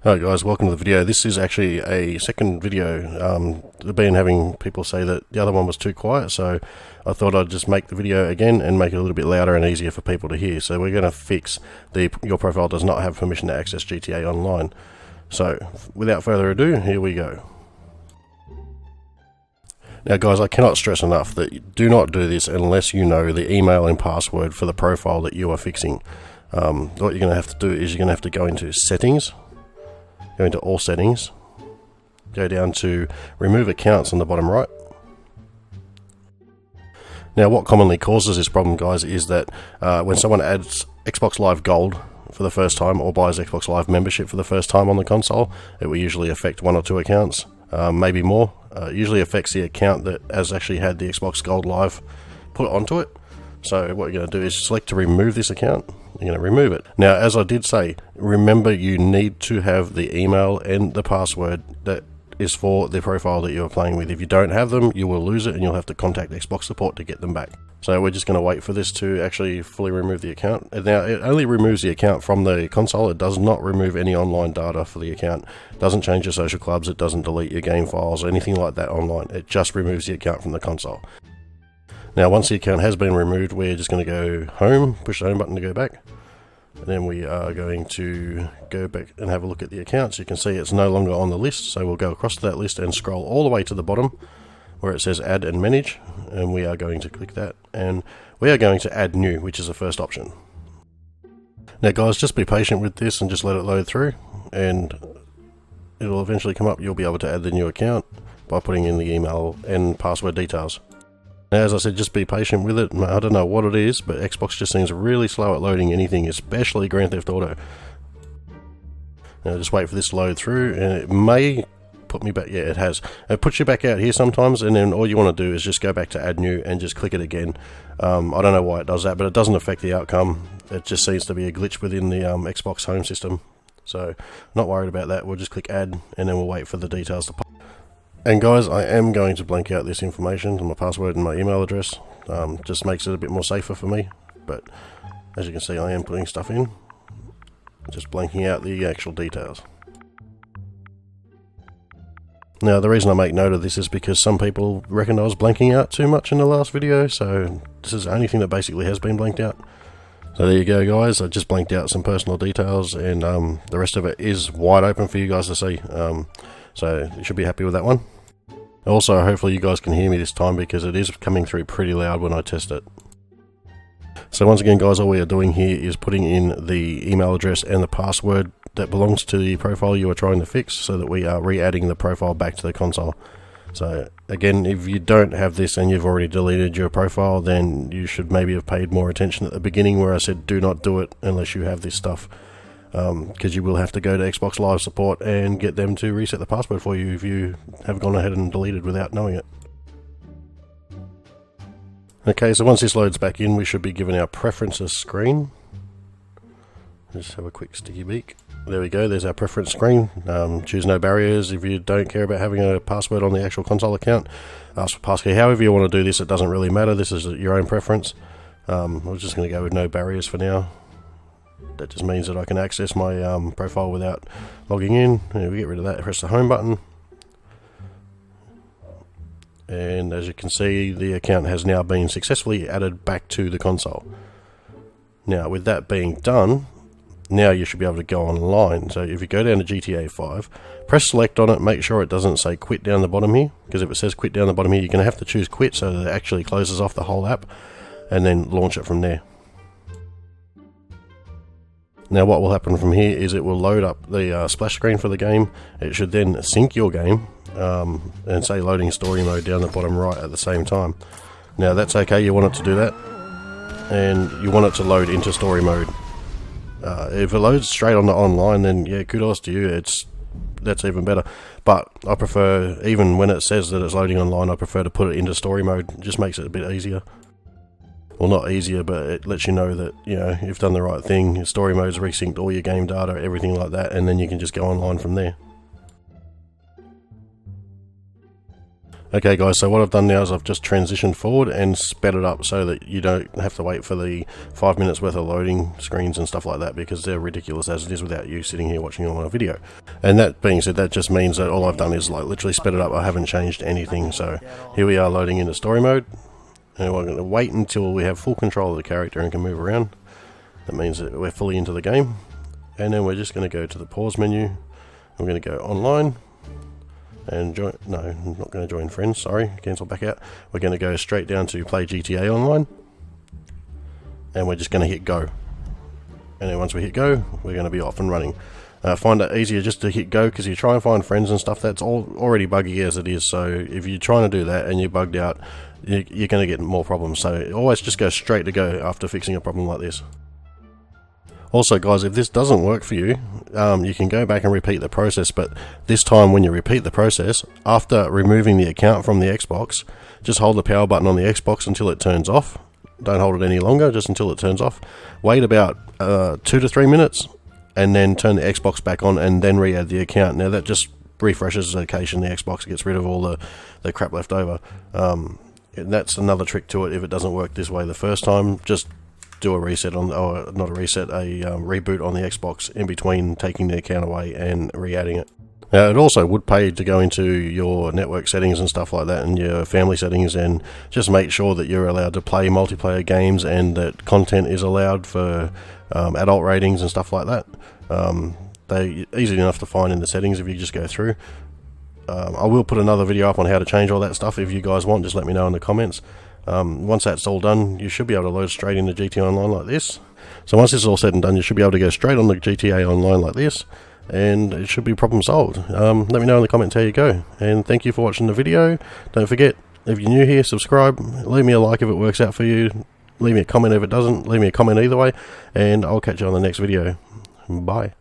Hi guys, welcome to the video. This is actually a second video. I've been having people say that the other one was too quiet, so I thought I'd just make the video again and make it a little bit louder and easier for people to hear. So we're going to fix your profile does not have permission to access GTA Online. So without further ado, here we go. Now guys, I cannot stress enough that you do not do this unless you know the email and password for the profile that you are fixing. What you're going to have to do is you're going to have to go into settings. Go into all settings, go down to remove accounts on the bottom right. Now what commonly causes this problem, guys, is that when someone adds Xbox Live Gold for the first time or buys Xbox Live membership for the first time on the console, it will usually affect one or two accounts, maybe more. It usually affects the account that has actually had the Xbox Gold Live put onto it. So what you're going to do is select to remove this account. You're going to remove it. Now, as I did say, remember you need to have the email and the password that is for the profile that you are playing with. If you don't have them, you will lose it and you'll have to contact Xbox support to get them back. So we're just going to wait for this to actually fully remove the account. And now it only removes the account from the console. It does not remove any online data for the account. It doesn't change your social clubs. It doesn't delete your game files or anything like that online. It just removes the account from the console. Now once the account has been removed, we're just going to go home, push the home button to go back, and then we are going to go back and have a look at the account. So you can see it's no longer on the list, so we'll go across to that list and scroll all the way to the bottom where it says add and manage, and we are going to click that, and we are going to add new, which is the first option. Now guys, just be patient with this and just let it load through, and it will eventually come up. You'll be able to add the new account by putting in the email and password details. Now, as I said, just be patient with it. I don't know what it is, but Xbox just seems really slow at loading anything, especially Grand Theft Auto. Now, just wait for this to load through, and it may put me back. Yeah, it has. It puts you back out here sometimes, and then all you want to do is just go back to add new and just click it again. I don't know why it does that, but it doesn't affect the outcome. It just seems to be a glitch within the Xbox home system. So, not worried about that. We'll just click add, and then we'll wait for the details to pop. And guys, I am going to blank out this information, my password and my email address. Just makes it a bit more safer for me. But as you can see, I am putting stuff in. Just blanking out the actual details. Now, the reason I make note of this is because some people reckon I was blanking out too much in the last video. So this is the only thing that basically has been blanked out. So there you go, guys. I just blanked out some personal details, and the rest of it is wide open for you guys to see. So you should be happy with that one. Also, hopefully you guys can hear me this time, because it is coming through pretty loud when I test it. So once again, guys, all we are doing here is putting in the email address and the password that belongs to the profile you are trying to fix, so that we are re-adding the profile back to the console. So again, if you don't have this and you've already deleted your profile, then you should maybe have paid more attention at the beginning where I said do not do it unless you have this stuff. Because you will have to go to Xbox Live support and get them to reset the password for you if you have gone ahead and deleted without knowing it. Okay, so once this loads back in, we should be given our preferences screen. Just have a quick sticky beak. There we go, there's our preference screen. Choose no barriers if you don't care about having a password on the actual console account. Ask for passkey. However you want to do this, it doesn't really matter. This is your own preference. I'm just going to go with no barriers for now. That just means that I can access my profile without logging in. And we get rid of that, press the home button. And as you can see, the account has now been successfully added back to the console. Now, with that being done, now you should be able to go online. So if you go down to GTA 5, press select on it, make sure it doesn't say quit down the bottom here, because if it says quit down the bottom here, you're going to have to choose quit so that it actually closes off the whole app, and then launch it from there. Now what will happen from here is it will load up the splash screen for the game. It should then sync your game and say loading story mode down the bottom right at the same time. Now that's okay, you want it to do that, and you want it to load into story mode. If it loads straight on the online, then yeah, kudos to you, that's even better. But I prefer, even when it says that it's loading online, I prefer to put it into story mode. It just makes it a bit easier. Well, not easier, but it lets you know that, you know, you've done the right thing. Your story mode's resynced all your game data, everything like that, and then you can just go online from there. Okay guys, so what I've done now is I've just transitioned forward and sped it up so that you don't have to wait for the 5 minutes worth of loading screens and stuff like that, because they're ridiculous as it is without you sitting here watching on a video. And that being said, that just means that all I've done is like literally sped it up. I haven't changed anything. So here we are loading into story mode, and we're going to wait until we have full control of the character and can move around. That means that we're fully into the game, and then we're just going to go to the pause menu. We're going to go online and join. No, I'm not going to join friends, sorry, cancel back out. We're going to go straight down to play GTA Online, and we're just going to hit go. And then once we hit go, we're going to be off and running. Find it easier just to hit go, because you try and find friends and stuff, that's already buggy as it is. So if you're trying to do that and you're bugged out, you're going to get more problems. So always just go straight to go after fixing a problem like this. Also guys, if this doesn't work for you, you can go back and repeat the process, but this time when you repeat the process, after removing the account from the Xbox, just hold the power button on the Xbox until it turns off. Don't hold it any longer, just until it turns off. Wait about 2 to 3 minutes, and then turn the Xbox back on, and then re-add the account. Now that just refreshes the location, the Xbox gets rid of all the crap left over. And that's another trick to it. If it doesn't work this way the first time, just do a reset on, or not a reset, a reboot on the Xbox in between taking the account away and re-adding it. Now it also would pay to go into your network settings and stuff like that, and your family settings, and just make sure that you're allowed to play multiplayer games and that content is allowed for adult ratings and stuff like that. They're easy enough to find in the settings if you just go through. I will put another video up on how to change all that stuff. If you guys want, just let me know in the comments. Once that's all done, you should be able to load straight into GTA Online like this. So once this is all said and done, you should be able to go straight on the GTA Online like this, and it should be problem solved. Let me know in the comments how you go, and thank you for watching the video. Don't forget, if you're new here, subscribe, leave me a like if it works out for you, leave me a comment if it doesn't, leave me a comment either way, and I'll catch you on the next video. Bye.